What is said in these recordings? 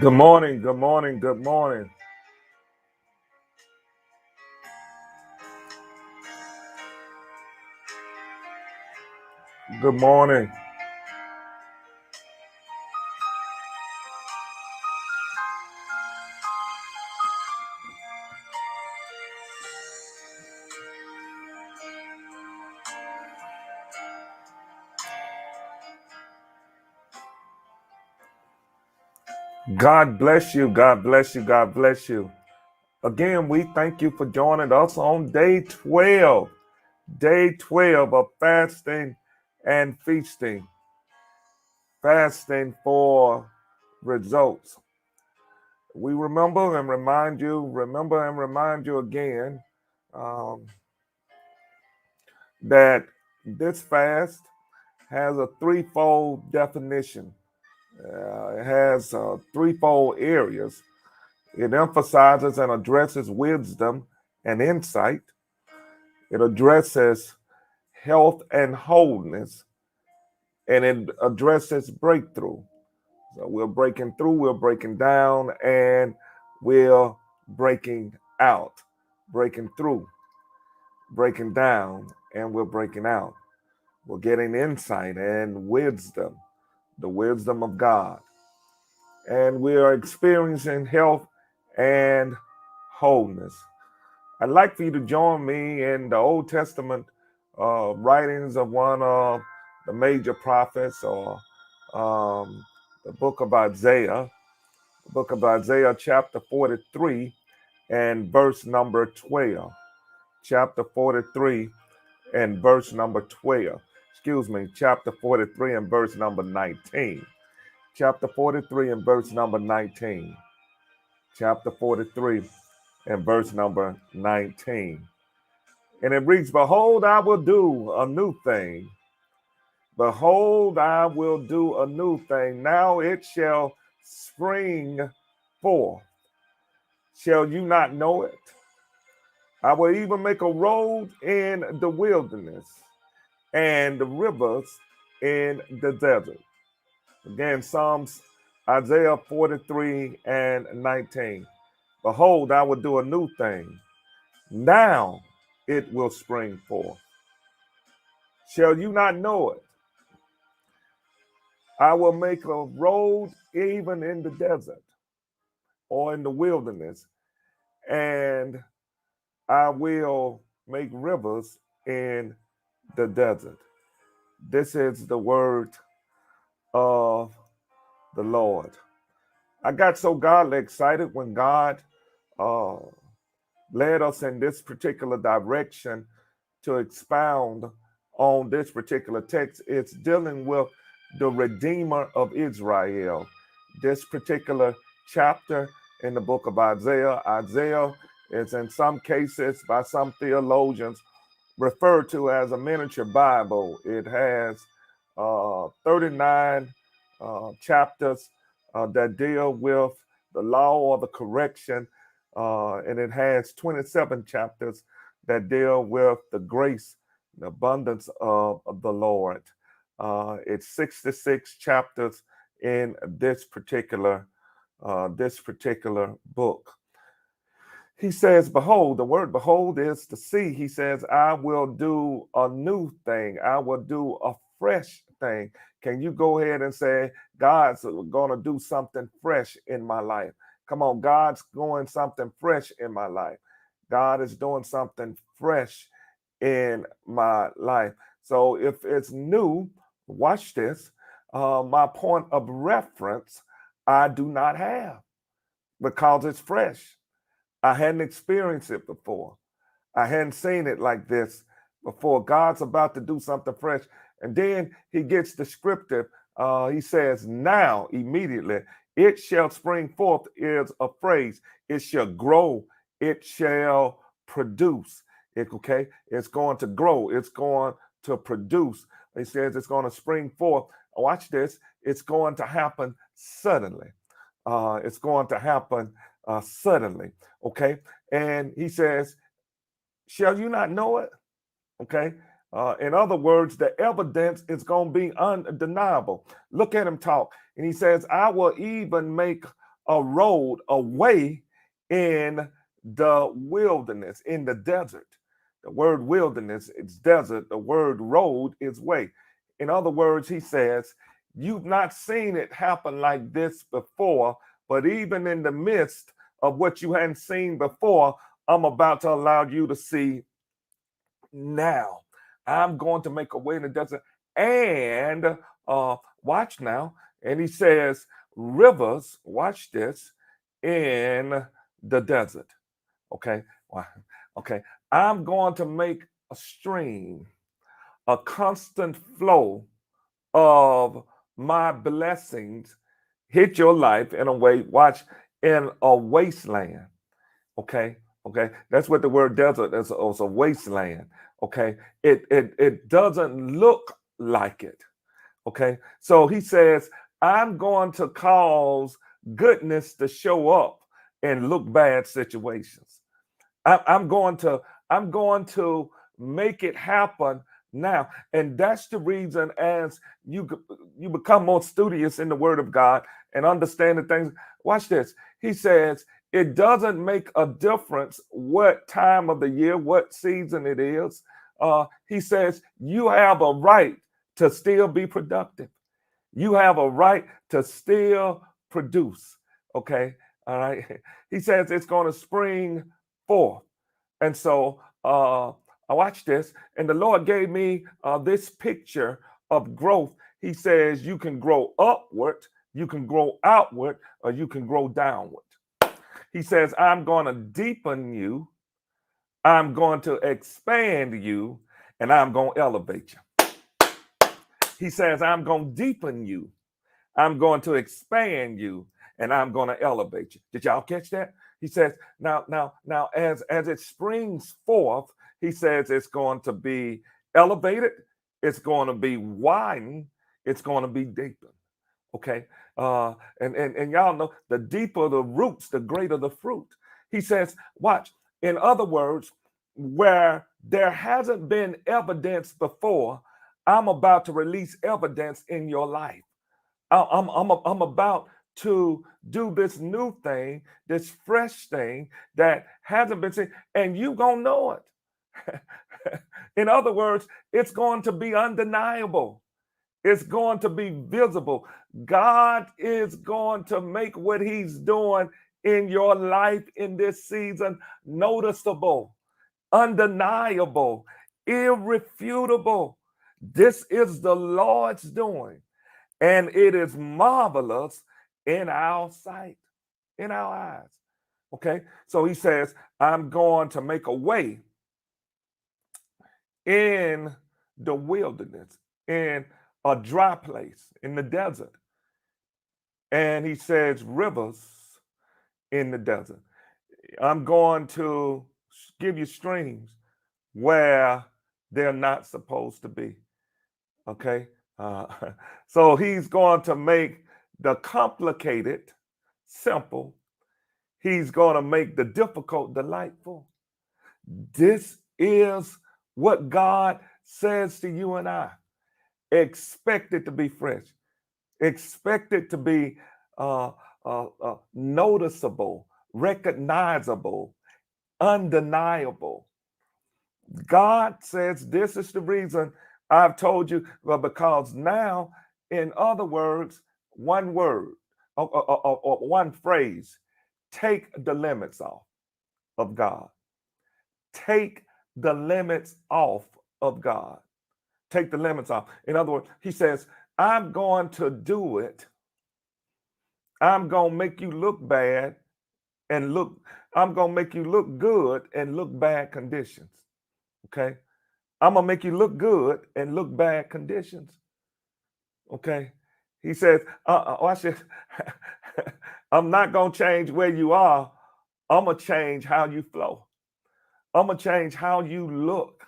Good morning, good morning, good morning. Good morning. God bless you, God bless you, God bless you. Again, we thank you for joining us on day 12 of fasting and feasting, fasting for results. We remember and remind you again um, that this fast has a threefold definition. It has threefold areas. It emphasizes and addresses wisdom and insight. It addresses health and wholeness, and it addresses breakthrough. So we're breaking through, we're breaking down, and we're breaking out. Breaking through, breaking down, and we're breaking out. We're getting insight and wisdom, the wisdom of God. And we are experiencing health and wholeness. I'd like for you to join me in the Old Testament writings of one of the major prophets, or um, the book of Isaiah, chapter 43 and verse number 12. Chapter 43 and verse number 12. Excuse me, chapter 43 and verse number 19. Chapter 43 and verse number 19. Chapter 43 and verse number 19. And it reads, Behold, I will do a new thing. Behold, I will do a new thing. Now it shall spring forth. Shall you not know it? I will even make a road in the wilderness and the rivers in the desert. Again, Psalms, Isaiah 43 and 19. Behold, I will do a new thing. Now it will spring forth. Shall you not know it? I will make a road even in the desert or in the wilderness, and I will make rivers in the desert. This is the word of the Lord. I got so godly excited when God uh, led us in this particular direction to expound on this particular text. It's dealing with the Redeemer of Israel. This particular chapter in the book of Isaiah. Isaiah is, in some cases, by some theologians, referred to as a miniature Bible. It has 39 chapters that deal with the law or the correction, and it has 27 chapters that deal with the grace, the abundance of the Lord. It's 66 chapters in this particular book. He says, Behold, the word behold is to see. He says, I will do a new thing. I will do a fresh thing. Can you go ahead and say, God's going to do something fresh in my life? Come on, God's doing something fresh in my life. God is doing something fresh in my life. So if it's new, watch this. My point of reference, I do not have because it's fresh. I hadn't experienced it before. I hadn't seen it like this before. God's about to do something fresh. And then he gets descriptive. He says, Now, immediately, it shall spring forth is a phrase. It shall grow. It shall produce. Okay? It's going to grow. It's going to produce. He says it's going to spring forth. Watch this. It's going to happen suddenly. It's going to happen suddenly. Okay. And he says, Shall you not know it? Okay. In other words, the evidence is going to be undeniable. Look at him talk. And he says, I will even make a road, a way in the wilderness, in the desert. The word wilderness is desert. The word road is way. In other words, he says, you've not seen it happen like this before, but even in the midst of what you hadn't seen before, I'm about to allow you to see now. I'm going to make a way in the desert. And watch now. And he says, rivers, watch this, in the desert. Okay. Okay. I'm going to make a stream, a constant flow of my blessings hit your life in a way, watch, in a wasteland. Okay. Okay. That's what the word desert is. It's a wasteland. Okay. It doesn't look like it. Okay. So he says, I'm going to cause goodness to show up and look bad situations. I'm going to make it happen now. And that's the reason, as you become more studious in the word of God and understand the things. Watch this. He says, it doesn't make a difference what time of the year, what season it is. He says, you have a right to still be productive. You have a right to still produce. Okay. All right. He says it's going to spring forth. And so I watched this, and the Lord gave me this picture of growth. He says you can grow upward, you can grow outward, or you can grow downward. He says, I'm going to deepen you, I'm going to expand you, and I'm going to elevate you. He says, I'm going to deepen you, I'm going to expand you, and I'm going to elevate you. Did y'all catch that? He says, now, as it springs forth, he says it's going to be elevated, it's going to be widened, it's going to be deepened. Okay. And y'all know, the deeper the roots, the greater the fruit. He says, watch, in other words, where there hasn't been evidence before, I'm about to release evidence in your life. I'm about to do this new thing, this fresh thing that hasn't been seen, and you gonna know it. In other words, it's going to be undeniable. It's going to be visible. God is going to make what he's doing in your life in this season noticeable, undeniable, irrefutable. This is the Lord's doing, and it is marvelous in our sight, in our eyes. Okay, so he says, I'm going to make a way in the wilderness, in a dry place, in the desert. And he says, rivers in the desert. I'm going to give you streams where they're not supposed to be. Okay. Uh, so he's going to make the complicated simple. He's going to make the difficult delightful. This is what God says to you and I. Expect it to be fresh. Expect it to be noticeable, recognizable, undeniable. God says this is the reason I've told you, well, because now, in other words, one word or one phrase, take the limits off of God. Take the limits off of God. Take the limits off. In other words, he says, I'm going to do it. I'm going to make you look bad and I'm going to make you look good and look bad conditions. Okay. I'm going to make you look good and look bad conditions. Okay. He says, watch this. I'm not going to change where you are. I'm going to change how you flow. I'm going to change how you look.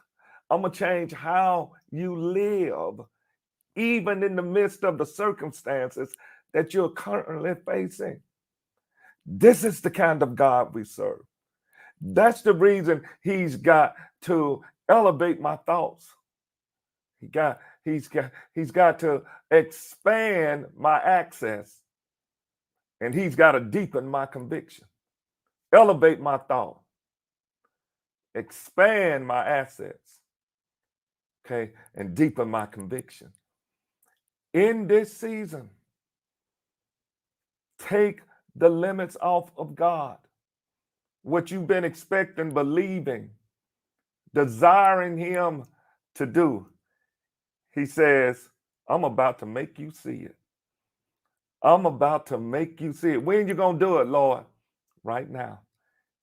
I'm going to change how you live, even in the midst of the circumstances that you're currently facing. This is the kind of God we serve. That's the reason he's got to elevate my thoughts. He's got to expand my access. And he's got to deepen my conviction, elevate my thought, expand my assets, okay, and deepen my conviction. In this season, take the limits off of God. What you've been expecting, believing, desiring him to do. He says, I'm about to make you see it. I'm about to make you see it. When you going to do it, Lord? Right now.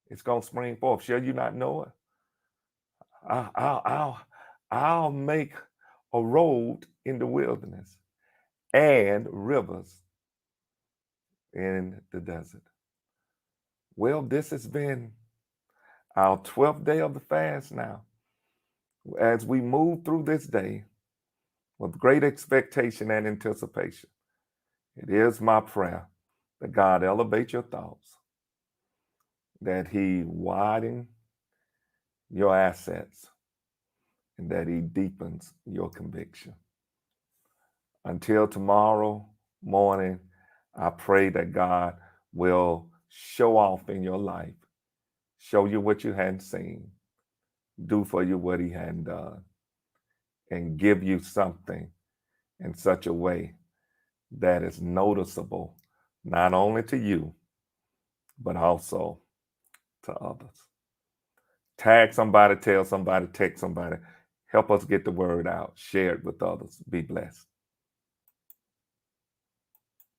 It's going to spring forth. Shall you not know it? I'll make a road in the wilderness and rivers in the desert. Well, this has been our 12th day of the fast now. As we move through this day with great expectation and anticipation, it is my prayer that God elevate your thoughts, that he widen your assets, and that he deepens your conviction. Until tomorrow morning, I pray that God will show off in your life, show you what you hadn't seen, do for you what he hadn't done, and give you something in such a way that is noticeable, not only to you, but also to others. Tag somebody, tell somebody, text somebody. Help us get the word out. Share it with others. Be blessed.